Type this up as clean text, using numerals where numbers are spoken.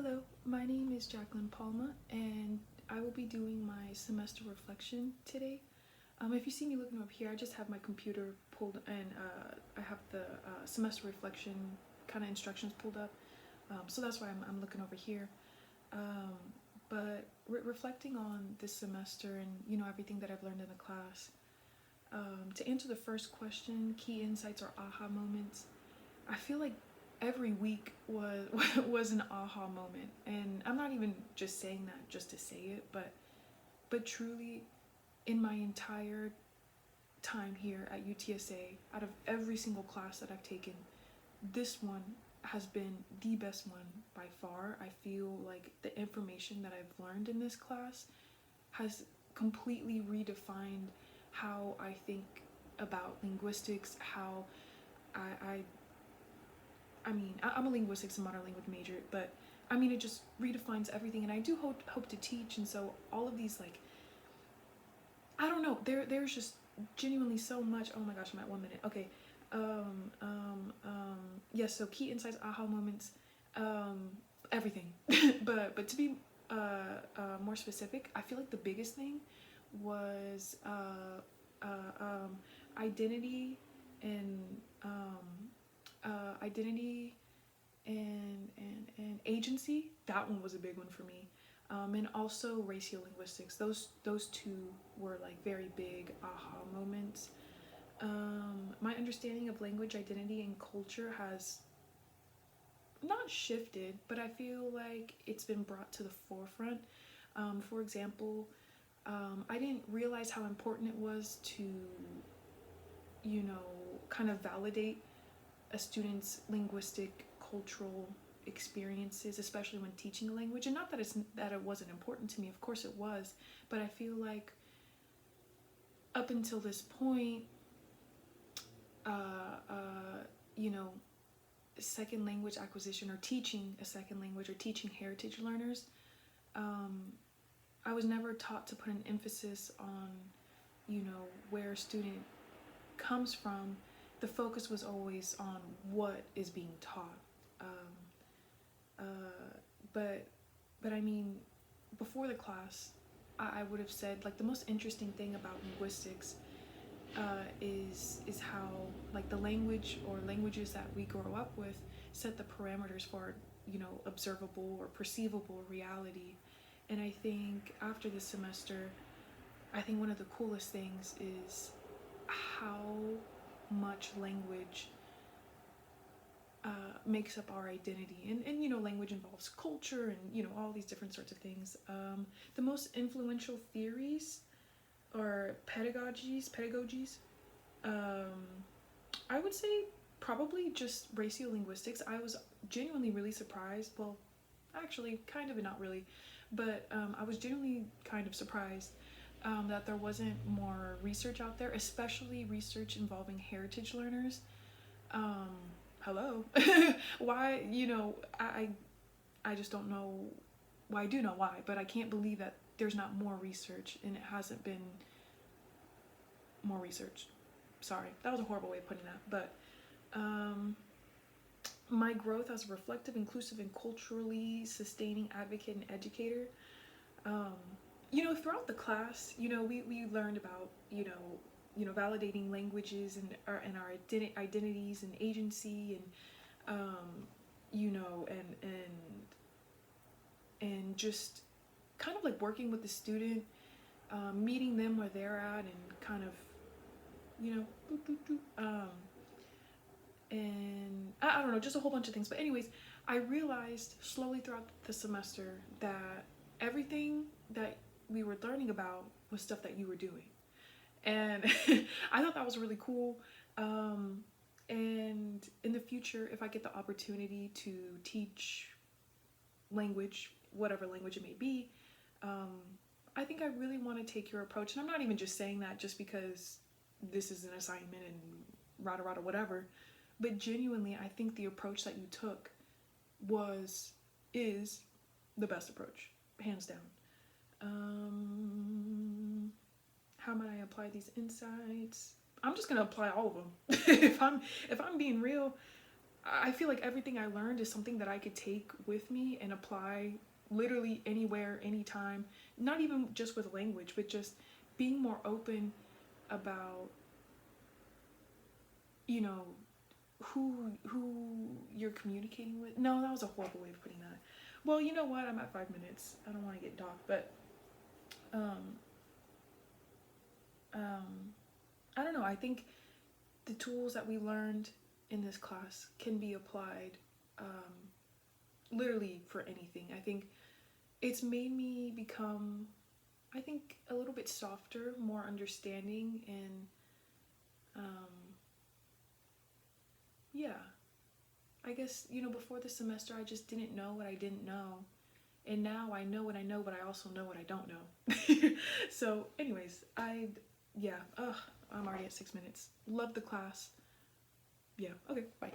Hello, my name is Jacqueline Palma, and I will be doing my semester reflection today. If you see me looking up here, I just have my computer pulled and I have the semester reflection kind of instructions pulled up. So that's why I'm looking over here. Um, but reflecting on this semester and everything that I've learned in the class. To answer the first question, key insights or aha moments. I feel like every week was was an aha moment, and I'm not even just saying that just to say it, but truly, in my entire time here at UTSA, out of every single class that I've taken, this one has been the best one by far. I feel like the information that I've learned in this class has completely redefined how I think about linguistics, how I I'm a linguistics and modern language major, but it just redefines everything, and I do hope to teach, and so all of these, like, I don't know, there's just genuinely so much. Oh my gosh, I'm at 1 minute. Okay, yes. So key insights, aha moments, um, everything. but to be more specific, I feel like the biggest thing was identity and identity and agency. That one was a big one for me. And also ratiolinguistics. Those two were like very big aha moments. My understanding of language, identity, and culture has not shifted, but I feel like it's been brought to the forefront. For example, I didn't realize how important it was to, kind of validate a student's linguistic, cultural experiences, especially when teaching a language. And not that it wasn't important to me. Of course it was, but I feel like up until this point, uh, uh, you know, second language acquisition or teaching a second language or teaching heritage learners, um, I was never taught to put an emphasis on, where a student comes from. The focus was always on what is being taught. Um, but before the class, I would have said, like, the most interesting thing about linguistics is how, like, the language or languages that we grow up with set the parameters for observable or perceivable reality. And I think after this semester, I think one of the coolest things is how much language makes up our identity. And language involves culture and all these different sorts of things. The most influential theories or pedagogies, um, I would say probably just ratiolinguistics. I was genuinely really surprised. Well, actually, kind of, and not really, but I was genuinely kind of surprised that there wasn't more research out there, especially research involving heritage learners. Um, Hello. Why? I just don't know. Well, I do know why, but I can't believe that there's not more research and it hasn't been more research. Sorry, that was a horrible way of putting that. But um, my growth as a reflective, inclusive, and culturally sustaining advocate and educator. Um, Throughout the class, we learned about validating languages and our identities and agency and and just kind of like working with the student, meeting them where they're at, and kind of boop, boop, boop, and I don't know, just a whole bunch of things. But anyways, I realized slowly throughout the semester that everything that we were learning about was stuff that you were doing, and I thought that was really cool. And in the future, if I get the opportunity to teach language, whatever language it may be, um, I think I really want to take your approach. And I'm not even just saying that just because this is an assignment and rada whatever, but genuinely, I think the approach that you took is the best approach, hands down. How might I apply these insights? I'm just gonna apply all of them. If I'm being real, I feel like everything I learned is something that I could take with me and apply literally anywhere, anytime. Not even just with language, but just being more open about, you know, who you're communicating with. No, that was a horrible way of putting that. Well, you know what? I'm at 5 minutes. I don't want to get docked, but um, um, I don't know. I think the tools that we learned in this class can be applied literally for anything. I think it's made me become, I think, a little bit softer, more understanding, and yeah. I guess, before the semester, I just didn't know what I didn't know. And now I know what I know, but I also know what I don't know. So, anyways, yeah, I'm already at 6 minutes. Love the class. Yeah, okay, bye.